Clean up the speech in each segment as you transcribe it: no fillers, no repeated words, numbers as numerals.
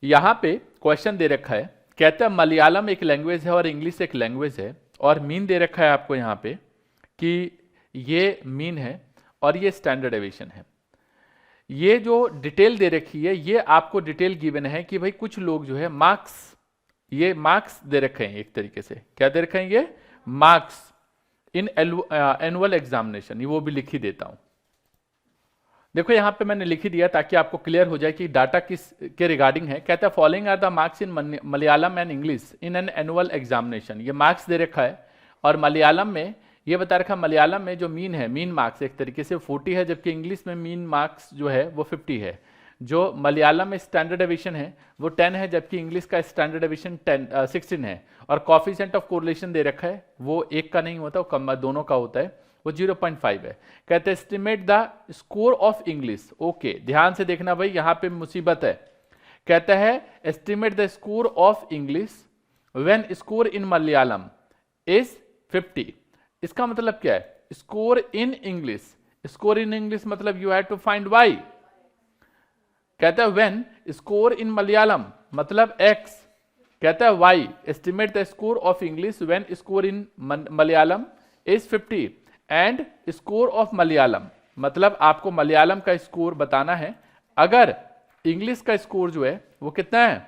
यहां पे क्वेश्चन दे रखा है, कहता है मलयालम एक लैंग्वेज है और इंग्लिश एक लैंग्वेज है, और मीन दे रखा है आपको यहां पे कि ये मीन है और ये स्टैंडर्ड डेविएशन है। ये जो डिटेल दे रखी है ये आपको डिटेल गिवन है कि भाई कुछ लोग जो है मार्क्स, ये मार्क्स दे रखे हैं एक तरीके से, क्या दे रखे हैं ये मार्क्स इन एनुअल एग्जामिनेशन, ये वो भी लिख ही देता हूं। देखो यहां पे मैंने लिख ही दिया ताकि आपको क्लियर हो जाए कि डाटा किस के रिगार्डिंग है। कहता है following are the marks in Malayalam and English in an annual examination, ये मार्क्स दे रखा है। और मलयालम में ये बता रखा, मलयालम में जो मीन है, मीन मार्क्स एक तरीके से 40 है, जबकि इंग्लिश में मीन मार्क्स जो है वो 50 है। जो मलयालम में स्टैंडर्ड डेविएशन है वो 10 है, जबकि इंग्लिश का स्टैंडर्ड डेविएशन 16 है। और कोएफिशिएंट ऑफ कोरिलेशन दे रखा है, वो एक का नहीं होता, वो कम दोनों का होता है, वो 0.5 है। कहते हैं estimate the score of English. Okay, ध्यान से देखना भाई, यहां पे मुसीबत है। कहता है estimate the score of English when score in Malayalam is 50। इसका मतलब क्या है, score in English, score in English मतलब you have to find Y. कहता है व्हेन स्कोर इन मलयालम मतलब x, कहता है y estimate the score of English when score in Malayalam is 50 and score of Malayalam मतलब आपको मलयालम का स्कोर बताना है, अगर इंग्लिश का स्कोर जो है वो कितना है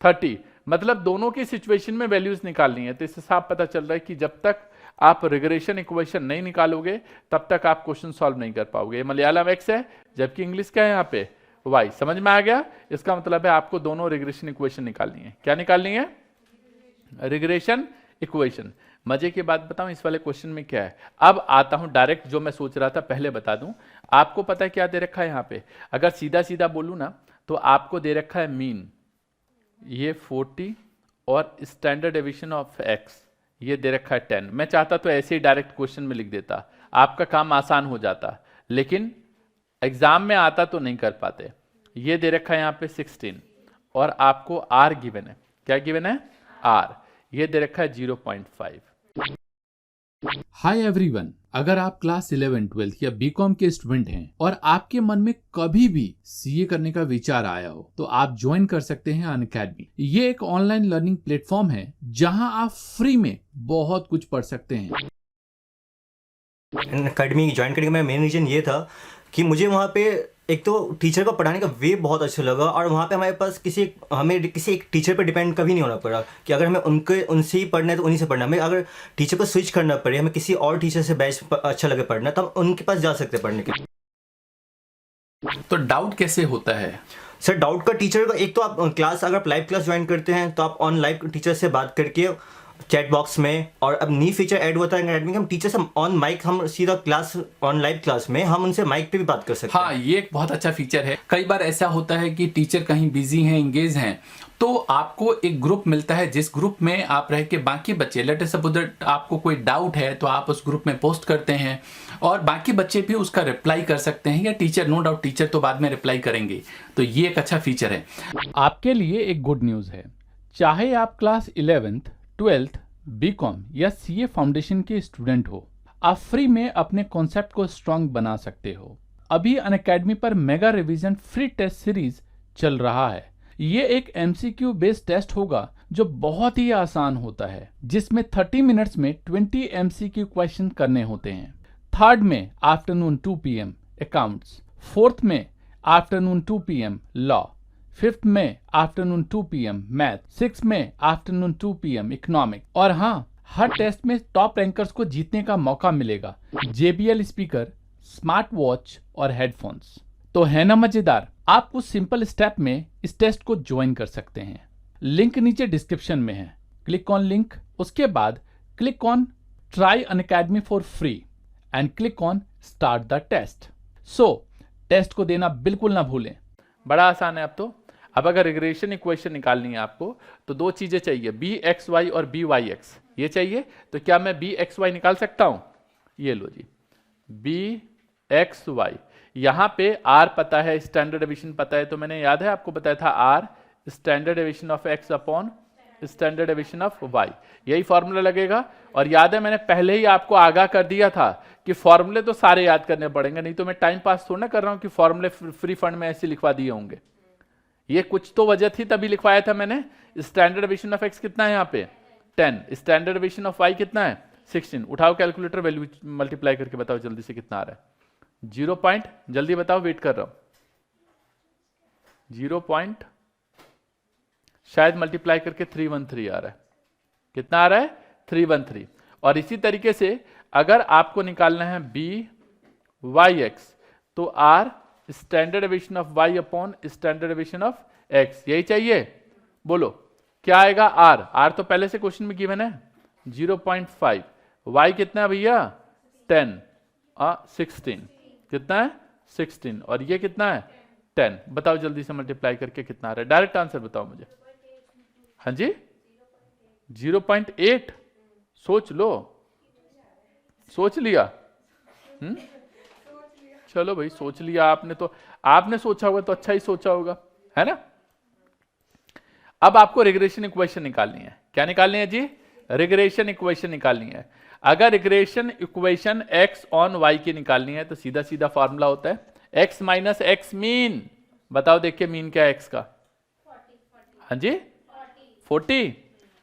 30, मतलब दोनों की सिचुएशन में वैल्यूज निकालनी है। तो इससे साफ पता चल रहा है कि जब तक आप रिग्रेशन इक्वेशन नहीं निकालोगे तब तक आप क्वेश्चन सॉल्व नहीं कर पाओगे। मलयालम x है जबकि इंग्लिश क्या है यहाँ पे y, समझ में आ गया। इसका मतलब है आपको दोनों रिग्रेशन इक्वेशन निकालनी है। क्या निकालनी है, रिग्रेशन इक्वेशन। मजे की बात बताऊं, इस वाले क्वेश्चन में क्या है। अब आता हूं डायरेक्ट, जो मैं सोच रहा था पहले बता दूं। आपको पता है क्या दे रखा है यहाँ पे, अगर सीधा सीधा बोलूं ना तो आपको दे रखा है मीन ये 40 और स्टैंडर्ड डेविएशन ऑफ x ये दे रखा है 10। मैं चाहता तो ऐसे ही डायरेक्ट क्वेश्चन में लिख देता, आपका काम आसान हो जाता, लेकिन एग्जाम में आता तो नहीं कर पाते। ये दे रखा है यहाँ पे 16 और आपको r गिवन है, क्या गिवन है r, ये दे रखा है 0.5। हाय एवरीवन, अगर आप क्लास 11, 12 या बीकॉम के स्टूडेंट हैं और आपके मन में कभी भी सीए करने का विचार आया हो तो आप ज्वाइन कर सकते हैं अनअकैडमी। ये एक ऑनलाइन लर्निंग प्लेटफॉर्म है जहां आप फ्री में बहुत कुछ पढ़ सकते हैं। अनअकैडमी ज्वाइन करने का मेरा मेन रीज़न ये था कि मुझे वहाँ पे एक तो टीचर को पढ़ाने का वे बहुत अच्छा लगा, और वहाँ पे हमारे पास हमें किसी एक टीचर पर डिपेंड कभी नहीं होना पड़ा कि अगर हमें उनसे ही पढ़ना है तो उन्हीं से पढ़ना। हमें अगर टीचर को स्विच करना पड़े, हमें किसी और टीचर से बैच अच्छा लगे पढ़ना, तो हम उनके पास जा सकते हैं पढ़ने के लिए। तो डाउट कैसे होता है सर? डाउट का टीचर का, एक तो आप क्लास, अगर आप लाइव क्लास ज्वाइन करते हैं तो आप ऑन लाइव टीचर से बात करके चैट बॉक्स में, और अब न्यू फीचर ऐड हुआ था अकेडमी का, हम टीचर से ऑन माइक, हम सीधा क्लास ऑन लाइव क्लास में हम उनसे माइक पे भी बात कर सकते हैं। हाँ, ये एक बहुत अच्छा फीचर है। कई बार ऐसा होता है कि टीचर कहीं बिजी हैं, इंगेज हैं, तो आपको एक ग्रुप मिलता है जिस ग्रुप में आप रह के बाकी बच्चे, लेट अस सपोज आपको कोई डाउट है तो आप उस ग्रुप में पोस्ट करते हैं और बाकी बच्चे भी उसका रिप्लाई कर सकते हैं, या टीचर, नो डाउट टीचर तो बाद में रिप्लाई करेंगे। तो ये एक अच्छा फीचर है। आपके लिए एक गुड न्यूज़ है, चाहे आप क्लास 11th, 12th, बीकॉम या सीए फाउंडेशन के स्टूडेंट हो, आप फ्री में अपने कॉन्सेप्ट को स्ट्रांग बना सकते हो। अभी अनअकैडमी पर mega revision free test series चल रहा है। ये एक एमसीक्यू बेस्ड टेस्ट होगा जो बहुत ही आसान होता है, जिसमें 30 मिनट्स में 20 एमसीक्यू क्वेश्चन करने होते हैं। थर्ड में आफ्टरनून 2 PM अकाउंट्स, फोर्थ में आफ्टरनून 2 PM लॉ, फिफ्थ में आफ्टरनून 2 PM मैथ, सिक्स में आफ्टरनून 2 PM इकोनॉमिक। और हाँ, हर टेस्ट में टॉप रैंकर्स को जीतने का मौका मिलेगा, JBL स्पीकर, स्मार्ट वॉच और हेडफोन्स। तो है ना मजेदार। आप कुछ सिंपल स्टेप में इस टेस्ट को ज्वाइन कर सकते हैं। लिंक नीचे डिस्क्रिप्शन में है, क्लिक ऑन लिंक, उसके बाद click on try Unacademy for free and click on start the test. So test को देना बिल्कुल ना भूलें, बड़ा आसान है अब तो। अब अगर रिग्रेशन इक्वेशन निकालनी है आपको तो दो चीजें चाहिए, bxy और byx, ये चाहिए। तो क्या मैं bxy निकाल सकता हूं? ये लो जी, bxy। यहां पे r पता है, स्टैंडर्ड डेविएशन पता है, तो मैंने याद है आपको बताया था r standard deviation of x upon standard deviation of y, यही फॉर्मूला लगेगा। और याद है मैंने पहले ही आपको आगाह कर दिया था कि फॉर्मूले तो सारे याद करने पड़ेंगे, नहीं तो मैं टाइम पास थोड़ा ना कर रहा हूं कि फॉर्मूले फ्री फंड में ऐसे लिखवा दिए होंगे। ये कुछ तो वजह थी तभी लिखवाया था मैंने। स्टैंडर्ड डेविएशन ऑफ एक्स कितना है यहाँ पे 10, स्टैंडर्ड डेविएशन ऑफ वाई कितना है 16। उठाओ कैलकुलेटर, वैल्यू मल्टीप्लाई करके बताओ जल्दी से कितना आ रहा है। 0 पॉइंट, जल्दी बताओ, वेट कर रहा हूं। 0 पॉइंट शायद मल्टीप्लाई करके 313 आ रहा है। कितना आ रहा है 313। और इसी तरीके से अगर आपको निकालना है बी वाई एक्स, तो R standard deviation of Y upon standard deviation of X, यही चाहिए। बोलो क्या आएगा आर, आर तो पहले से क्वेश्चन में गिवन है 0.5, वाई कितना है भैया 10, 16, कितना है 16, और ये कितना है 10। बताओ जल्दी से मल्टीप्लाई करके कितना आ रहा है, डायरेक्ट आंसर बताओ मुझे। हाँ जी 0.8, सोच लो, सोच लिया। चलो भाई सोच लिया आपने, तो आपने सोचा होगा तो अच्छा ही सोचा होगा, है ना। अब आपको रिग्रेशन इक्वेशन निकालनी है। क्या निकालनी है जी, रिग्रेशन इक्वेशन निकालनी है। अगर regression equation x on y की निकालनी है तो सीधा सीधा फॉर्मूला होता है x माइनस एक्स मीन। बताओ देखिए मीन क्या है x का, हाँ जी 40।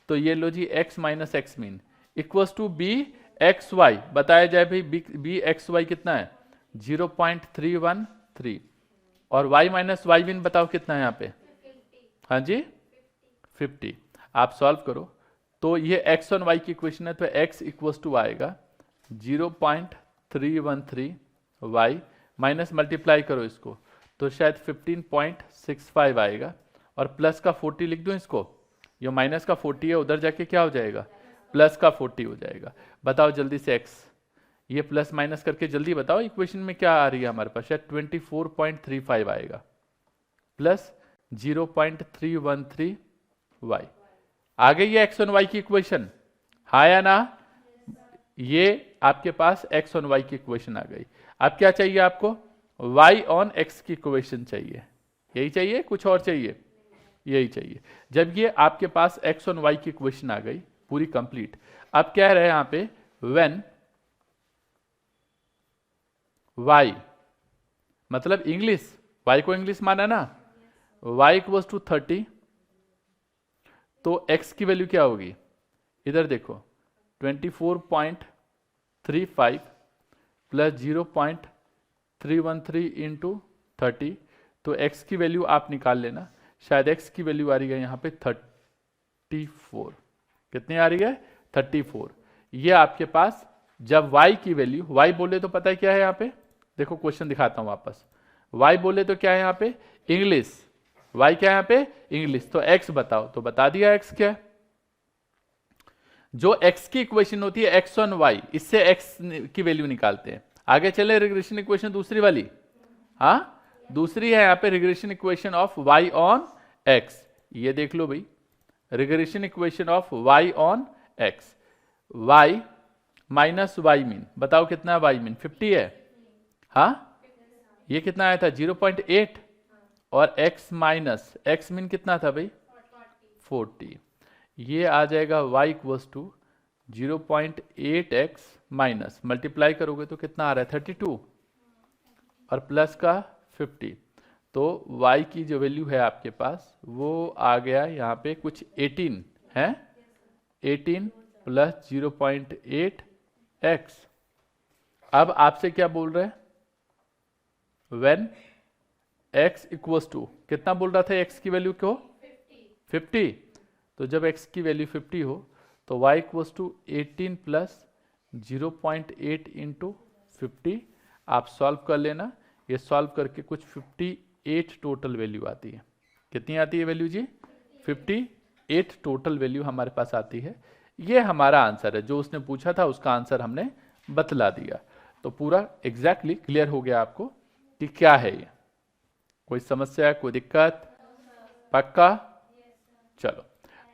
तो ये लो जी x minus X mean equals to B X Y. बताया जाए भाई बी एक्स वाई कितना है 0.313, और y माइनस वाई मीन बताओ कितना है यहाँ पे, हाँ जी 50। आप सॉल्व करो तो ये x और y की इक्वेशन है, तो x इक्वल्स टू आएगा 0.313 y, माइनस मल्टीप्लाई करो इसको तो शायद 15.65 आएगा, और प्लस का 40 लिख दूं इसको, ये माइनस का 40 है उधर जाके क्या हो जाएगा प्लस का 40 हो जाएगा। बताओ जल्दी से x, ये प्लस माइनस करके जल्दी बताओ इक्वेशन में क्या आ रही है हमारे पास, शायद 24.35 आएगा प्लस 0.313 y। आ गई है एक्स और वाई की इक्वेशन, हाँ या ना। ये आपके पास एक्स और वाई की इक्वेशन आ गई। अब क्या चाहिए आपको, y ऑन x की इक्वेशन चाहिए। यही चाहिए कुछ और चाहिए, यही चाहिए। जब ये आपके पास x और y की इक्वेशन आ गई पूरी कंप्लीट, अब कह रहे हैं यहां पे व्हेन y, मतलब इंग्लिश, y को इंग्लिश माना ना, y इक्वल्स टू 30, तो x की वैल्यू क्या होगी, इधर देखो 24.35 प्लस 0.313 इंटू 30, तो x की वैल्यू आप निकाल लेना। शायद x की वैल्यू आ रही है यहाँ पे 34, कितनी आ रही है 34। ये आपके पास जब y की वैल्यू, y बोले तो पता है क्या है यहाँ पे, देखो क्वेश्चन दिखाता हूँ वापस। y बोले तो क्या है यहाँ पे इंग्लिश, y क्या है यहाँ पे इंग्लिश, तो x बताओ, तो बता दिया x क्या है। जो x की इक्वेशन होती है x ऑन y, इससे x की वैल्यू निकालते हैं। आगे चले रिग्रेशन इक्वेशन दूसरी वाली, हाँ दूसरी है यहाँ पे regression equation of y on x। ये देख लो भाई, regression equation of y on x, y minus Y mean, बताओ कितना है y मीन 50 है, हाँ ये कितना आया था 0.8, और x माइनस एक्स मीन कितना था भाई 40। ये आ जाएगा y equals to 0.8x minus, multiply करोगे तो कितना आ रहा है 32, और प्लस का 50, तो y की जो वैल्यू है आपके पास वो आ गया यहाँ पे कुछ 18 है, 18 प्लस 0.8x। अब आपसे क्या बोल रहे हैं, व्हेन x इक्वल्स टू, कितना बोल रहा था x की वैल्यू को 50, तो जब x की वैल्यू 50 हो तो y equals to 18 plus 0.8 into 50। आप सॉल्व कर लेना, ये सॉल्व करके कुछ 58 टोटल वैल्यू आती है। कितनी आती है वैल्यू जी 58 टोटल वैल्यू हमारे पास आती है। ये हमारा आंसर है, जो उसने पूछा था उसका आंसर हमने बतला दिया। तो पूरा एग्जैक्टली क्लियर हो गया आपको कि क्या है ये। कोई समस्या, कोई दिक्कत, पक्का? चलो,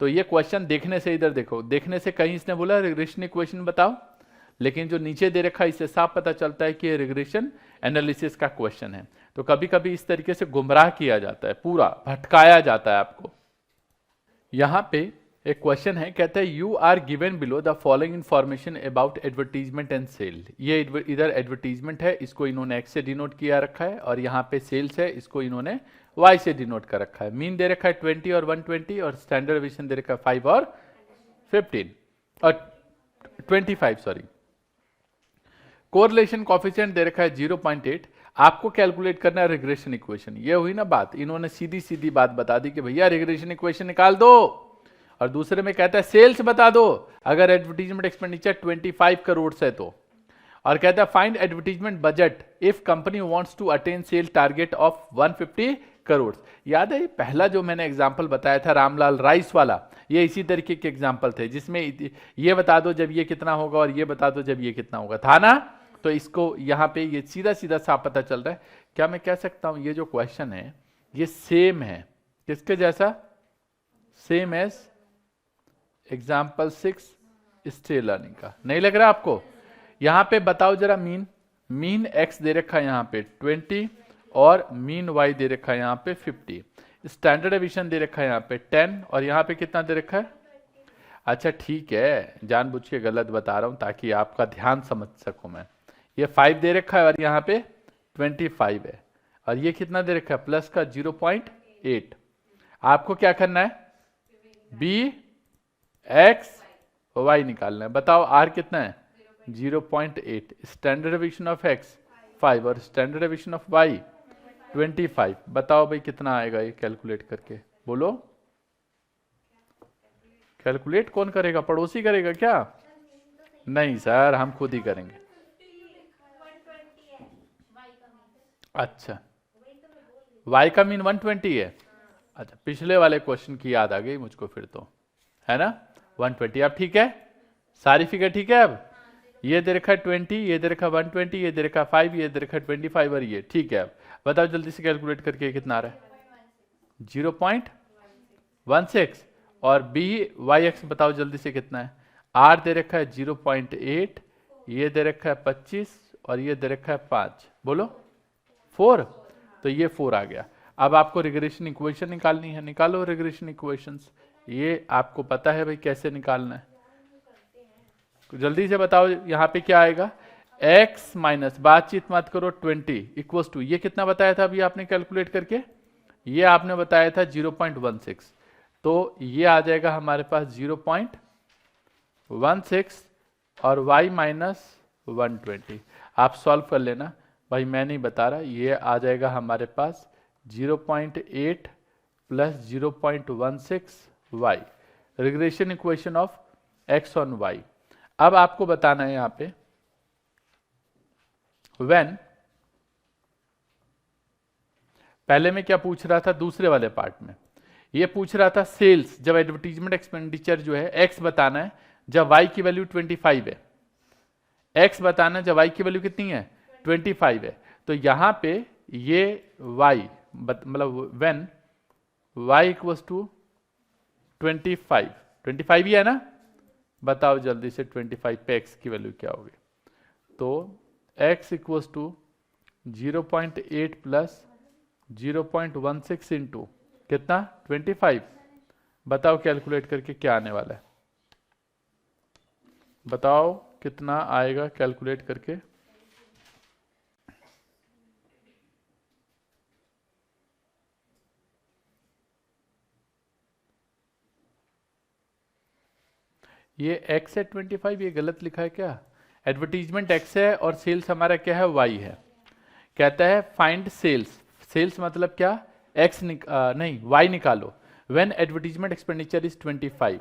तो ये क्वेश्चन देखने से, इधर देखो, देखने से कहीं इसने बोला रिग्रेशन इक्वेशन बताओ, लेकिन जो नीचे दे रखा है इससे साफ पता चलता है कि रिग्रेशन एनालिसिस का क्वेश्चन है। तो कभी कभी इस तरीके से गुमराह किया जाता है, पूरा भटकाया जाता है आपको। यहाँ पे एक क्वेश्चन है, कहता है you are given below the following information about advertisement and sale. ये इधर एडवर्टीजमेंट है, इसको इन्होंने एक्स से डिनोट किया रखा है, और यहाँ पे सेल्स है, इसको इन्होंने वाई से डिनोट कर रखा है। मीन दे रखा है 20 और 120, और स्टैंडर्ड डेविएशन दे रखा है 5 और 15 और 25 सॉरी। कोरिलेशन कोएफिशिएंट दे रखा है 0.8। आपको कैलकुलेट करना है रिग्रेशन इक्वेशन। ये हुई ना बात, इन्होंने सीधी सीधी बात बता दी कि भैया रिग्रेशन इक्वेशन निकाल दो, और दूसरे में कहता है सेल्स बता दो अगर एडवर्टीजमेंट एक्सपेंडिचर 25 करोड़ से तो, और कहता है find advertisement budget if company wants to attain sale target of 150 crore. याद है पहला जो मैंने एग्जांपल बताया था रामलाल राइस वाला, ये इसी तरीके के एग्जांपल थे, जिसमें ये बता दो जब ये कितना होगा और ये बता दो जब ये कितना होगा, था ना। तो इसको यहाँ पे ये सीधा सीधा साफ पता चल रहा है। क्या मैं कह सकता हूं ये जो क्वेश्चन है ये सेम है किसके जैसा, same as example 6 stay learning का। नहीं लग रहा आपको? यहां पे बताओ जरा मीन एक्स दे रखा है यहाँ पे 20 और मीन वाई दे रखा है यहाँ पे 50। स्टैंडर्ड डेविएशन दे रखा है यहाँ पे 10 और यहाँ पे कितना दे रखा है? अच्छा ठीक है, जानबूझ के गलत बता रहा हूं ताकि आपका ध्यान समझ सकूं मैं। ये 5 दे रखा है और यहाँ पे 25 है, और ये कितना दे रखा है प्लस का 0.8। आपको क्या करना है? बी एक्स वाई निकालना है। बताओ आर कितना है? 0.8। स्टैंडर्ड डेविएशन ऑफ एक्स 5 और स्टैंडर्ड डेविएशन ऑफ वाई 25। बताओ भाई कितना आएगा ये कैलकुलेट करके, बोलो। कैलकुलेट कौन करेगा? पड़ोसी करेगा क्या? नहीं सर, हम खुद ही करेंगे। अच्छा, y का मीन 120 है। अच्छा, पिछले वाले क्वेश्चन की याद आ गई मुझको फिर तो, है ना। 120 अब ठीक है, सारी फिगर ठीक है। अब ये दे रखा है 20, ये दे रखा 120, ये दे रखा 5, ये दे रखा 25 और ये ठीक है। अब बताओ जल्दी से कैलकुलेट करके कितना आ रहा है? 0.16। और बी वाई एक्स बताओ जल्दी से कितना है? आर दे रखा है 0.8, ये दे रखा है 25 और ये दे रखा है 5, बोलो 4। तो ये 4 आ गया। अब आपको रिग्रेशन इक्वेशन निकालनी है, निकालो रिग्रेशन इक्वेशंस। ये आपको पता है भाई कैसे निकालना है, जल्दी से बताओ। यहाँ पे क्या आएगा? x माइनस, बातचीत मत करो, 20 इक्वल्स टू, ये कितना बताया था अभी आपने कैलकुलेट करके? ये आपने बताया था 0.16, तो ये आ जाएगा हमारे पास 0.16 और y माइनस 120। आप सॉल्व कर लेना भाई, मैं नहीं बता रहा। ये आ जाएगा हमारे पास 0.8 plus 0.16 y, regression equation of x on y। अब आपको बताना है यहां पे व्हेन, पहले में क्या पूछ रहा था दूसरे वाले पार्ट में? ये पूछ रहा था सेल्स, जब एडवर्टीजमेंट एक्सपेंडिचर जो है x बताना है जब y की वैल्यू 25 है, x बताना जब y की वैल्यू कितनी है? 25 है। तो यहां पे ये y मतलब व्हेन y इक्वल्स टू 25 ही है ना। बताओ जल्दी से 25 पे x की वैल्यू क्या होगी? तो x equals to 0.8 plus 0.16 into कितना? 25। बताओ कैलकुलेट करके क्या आने वाला है? बताओ कितना आएगा कैलकुलेट करके? ये x है 25, ये गलत लिखा है क्या? एडवर्टीजमेंट x है और सेल्स हमारा क्या है? y है। कहता है फाइंड सेल्स, सेल्स मतलब क्या? x नहीं y निकालो व्हेन एडवर्टीजमेंट एक्सपेंडिचर इज 25।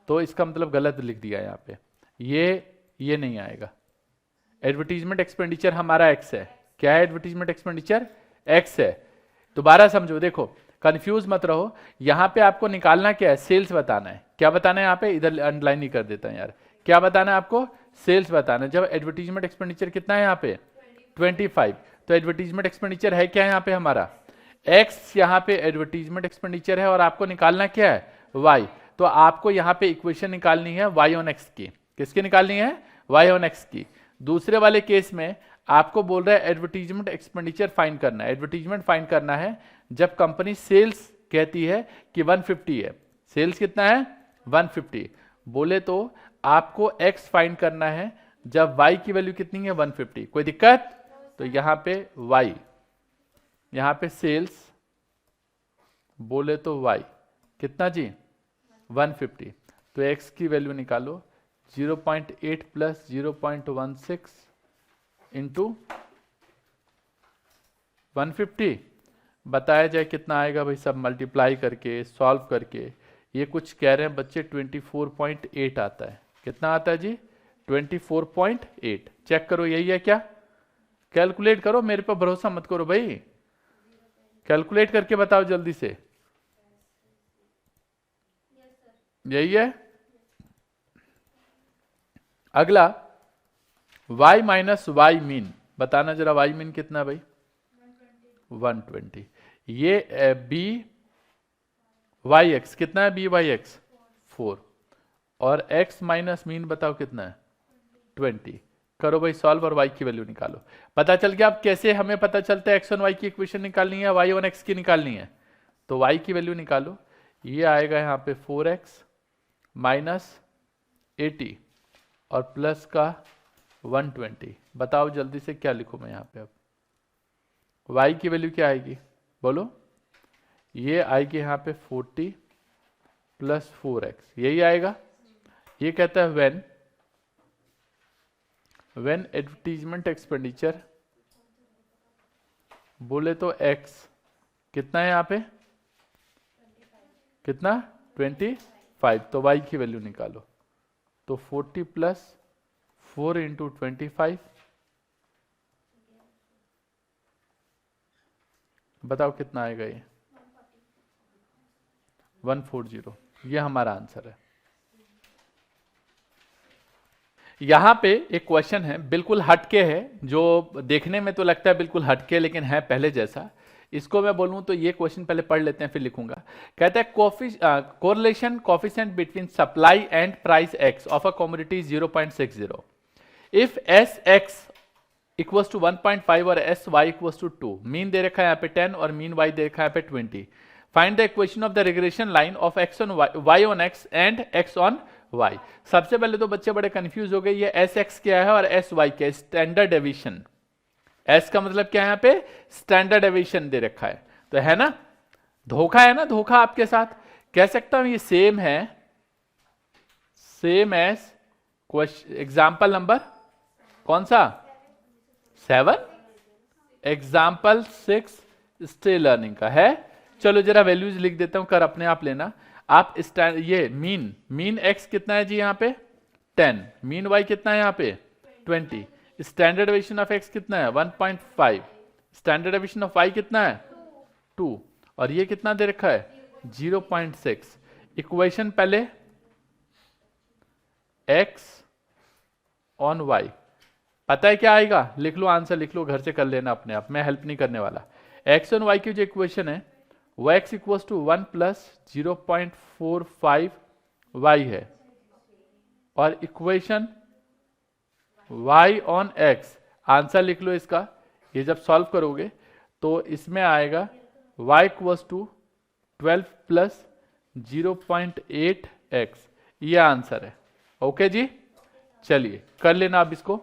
तो इसका मतलब गलत लिख दिया यहाँ पे, ये नहीं आएगा। एडवर्टीजमेंट एक्सपेंडिचर हमारा x है। क्या है एडवर्टीजमेंट एक्सपेंडिचर? x है। दोबारा समझो, देखो कंफ्यूज मत रहो। यहाँ पे आपको निकालना क्या है? सेल्स बताना है। क्या बताना है यहाँ पे? इधर अंडरलाइन ही कर देता है यार। क्या बताना है आपको? सेल्स बताना है। जब एडवर्टीजमेंट एक्सपेंडिचर कितना है यहाँ पे? 25। तो एडवर्टीजमेंट एक्सपेंडिचर है क्या यहाँ पे हमारा? x यहाँ पे एडवर्टीजमेंट एक्सपेंडिचर है और आपको निकालना क्या है? y। तो आपको यहाँ पे इक्वेशन निकालनी है y ऑन x की। किसकी निकालनी है? y ऑन x की। दूसरे वाले केस में आपको बोल रहा है एडवर्टीजमेंट एक्सपेंडिचर फाइंड करना है। एडवर्टीजमेंट फाइंड करना है जब कंपनी सेल्स कहती है कि 150 है। सेल्स कितना है? 150। बोले तो आपको x फाइंड करना है जब y की वैल्यू कितनी है 150। कोई दिक्कत? तो यहां पे y, यहां पे सेल्स बोले तो y कितना जी 150। तो x की वैल्यू निकालो 0.8 प्लस 0.16 इंटू 150। बताया जाए कितना आएगा भाई, सब मल्टीप्लाई करके सॉल्व करके। ये कुछ कह रहे हैं बच्चे 24.8 आता है। कितना आता है जी 24.8। चेक करो यही है क्या? कैलकुलेट करो, मेरे पर भरोसा मत करो भाई, कैलकुलेट करके बताओ जल्दी से। यही है। अगला y माइनस वाई मीन, बताना जरा y मीन कितना है भाई 120। ये बी वाई एक्स कितना है, बी वाई एक्स 4, और x माइनस मीन बताओ कितना है 20। करो भाई सॉल्व और y की वैल्यू निकालो। पता चल गया। अब कैसे हमें पता चलता है x1 y की इक्वेशन निकालनी है, y1 x की निकालनी है? तो y की वैल्यू निकालो। ये आएगा यहाँ पे 4x माइनस 80 और प्लस का 120। बताओ जल्दी से क्या लिखूं मैं यहाँ पे? अब y की वैल्यू क्या आएगी बोलो? ये आएगी यहाँ पे 40 प्लस 4x, यही आएगा। ये कहता है when एडवर्टीजमेंट एक्सपेंडिचर, बोले तो x कितना है यहाँ पे, कितना 25। तो y की वैल्यू निकालो। तो 40 प्लस 4 इंटू 25, बताओ कितना आएगा ये 140। ये हमारा आंसर है। यहां पे एक क्वेश्चन है, बिल्कुल हटके है, जो देखने में तो लगता है बिल्कुल हटके, लेकिन है पहले जैसा। इसको मैं बोलूं तो ये क्वेश्चन पहले पढ़ लेते हैं फिर लिखूंगा। कहता है correlation coefficient between supply and price X of a commodity 0.60 if S X equals to 1.5 और S Y equals to 2। Mean दे रखा है यहाँ पे 10 और मीन वाई दे रखा है यहाँ पे 20। Find the equation of the regression line of X on Y on X and X on Y. सबसे पहले तो बच्चे बड़े कंफ्यूज हो गए, ये एस एक्स क्या है और एस वाई क्या है? Standard deviation. एस का मतलब क्या है यहाँ पे? स्टैंडर्ड डेविएशन दे रखा है। तो है ना धोखा, है ना धोखा आपके साथ। कह सकता हूं ये सेम है, सेम एज एग्जाम्पल नंबर कौन सा 7, एग्जाम्पल 6 स्टे लर्निंग का है। चलो जरा वैल्यूज लिख देता हूं, कर अपने आप लेना आप। ये मीन एक्स कितना है जी यहाँ पे 10, मीन वाई कितना है यहाँ पे 20, स्टैंडर्ड डेविएशन ऑफ एक्स कितना है 1.5, स्टैंडर्ड डेविएशन ऑफ वाई कितना है 2, और ये कितना दे रखा है 0.6। इक्वेशन पहले x ऑन y, पता है क्या आएगा? लिख लो आंसर, लिख लो, घर से कर लेना अपने आप, मैं हेल्प नहीं करने वाला। x ऑन y की जो इक्वेशन है वो x equals to 1 plus 0.45 y है, और equation y on x, answer लिख लो इसका। ये जब सॉल्व करोगे तो इसमें आएगा y equals to 12 plus 0.8x, ये आंसर है। ओके जी, चलिए कर लेना आप इसको।